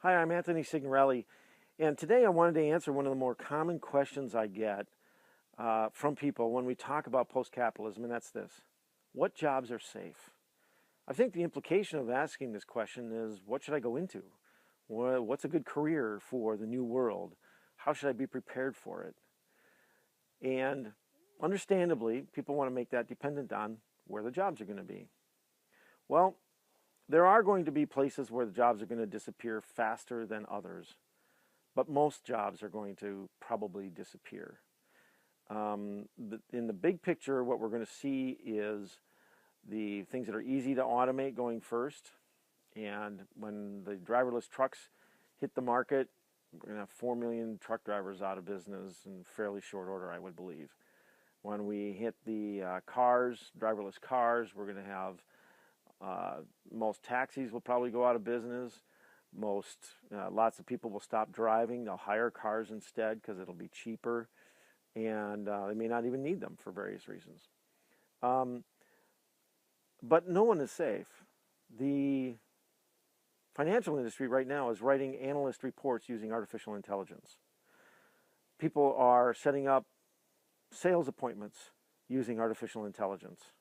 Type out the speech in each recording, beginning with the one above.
Hi, I'm Anthony Signorelli, and today I wanted to answer one of the more common questions I get from people when we talk about post-capitalism, and that's this: what jobs are safe? I think the implication of asking this question is, what should I go into? What's a good career for the new world? How should I be prepared for it? And understandably, people want to make that dependent on where the jobs are going to be. Well, there are going to be places where the jobs are going to disappear faster than others, but most jobs are going to probably disappear. In the big picture, what we're going to see is the things that are easy to automate going first. And when the driverless trucks hit the market, we're going to have 4 million truck drivers out of business in fairly short order, I would believe. When we hit the driverless cars, we're going to have most taxis will probably go out of business. Lots of people will stop driving. They'll hire cars instead because it'll be cheaper, and they may not even need them for various reasons. But no one is safe. The financial industry right now is writing analyst reports using artificial intelligence. People are setting up sales appointments using artificial intelligence.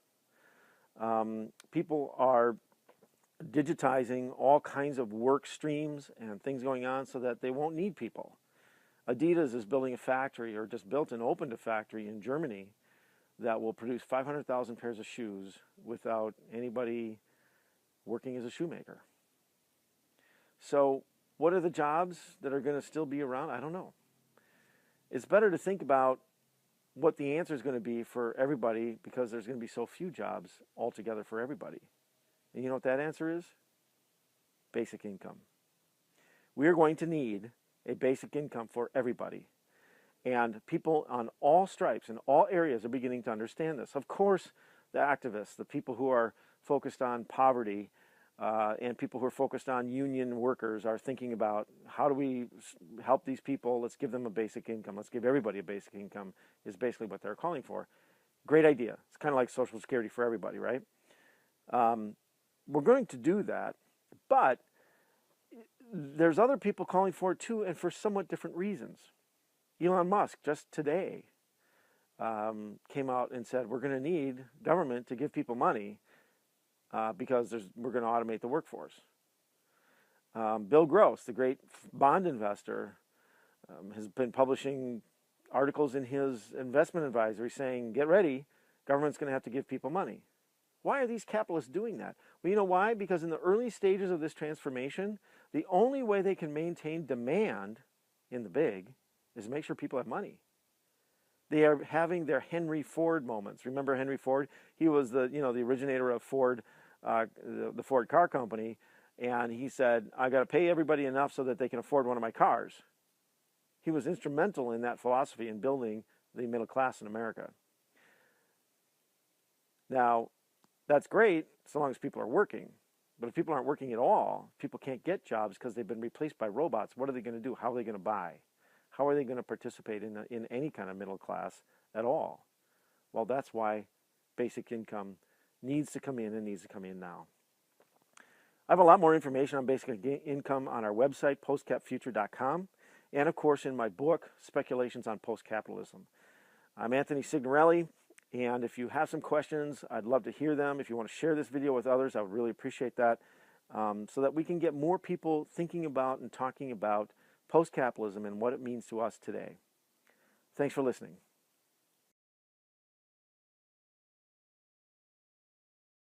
People are digitizing all kinds of work streams and things going on so that they won't need people. Adidas is building a factory, or just built and opened a factory in Germany, that will produce 500,000 pairs of shoes without anybody working as a shoemaker. So what are the jobs that are going to still be around? I don't know. It's better to think about what the answer is going to be for everybody, because there's going to be so few jobs altogether for everybody. And you know what that answer is? Basic income. We are going to need a basic income for everybody. And people on all stripes and all areas are beginning to understand this. Of course, the activists, the people who are focused on poverty, and people who are focused on union workers are thinking about, how do we help these people? Let's give them a basic income. Let's give everybody a basic income, is basically what they're calling for. Great idea. It's kind of like Social Security for everybody, right? We're going to do that, but there's other people calling for it too, and for somewhat different reasons. Elon Musk just today came out and said, we're going to need government to give people money because we're going to automate the workforce. Bill Gross, the great bond investor, has been publishing articles in his investment advisory saying, get ready, government's going to have to give people money. Why are these capitalists doing that? Well, you know why? Because in the early stages of this transformation, the only way they can maintain demand in the big is to make sure people have money. They are having their Henry Ford moments. Remember Henry Ford? He was the originator of Ford, the Ford car company, and he said, I got to pay everybody enough so that they can afford one of my cars. He was instrumental in that philosophy in building the middle class in America. Now, that's great so long as people are working. But if people aren't working at all, people can't get jobs because they've been replaced by robots. What are they going to do? How are they going to buy? How are they going to participate in any kind of middle class at all? Well, that's why basic income needs to come in, and needs to come in now. I have a lot more information on basic income on our website, postcapfuture.com, and of course in my book, Speculations on Postcapitalism. I'm Anthony Signorelli, and if you have some questions, I'd love to hear them. If you want to share this video with others, I would really appreciate that, so that we can get more people thinking about and talking about post-capitalism and what it means to us today. Thanks for listening.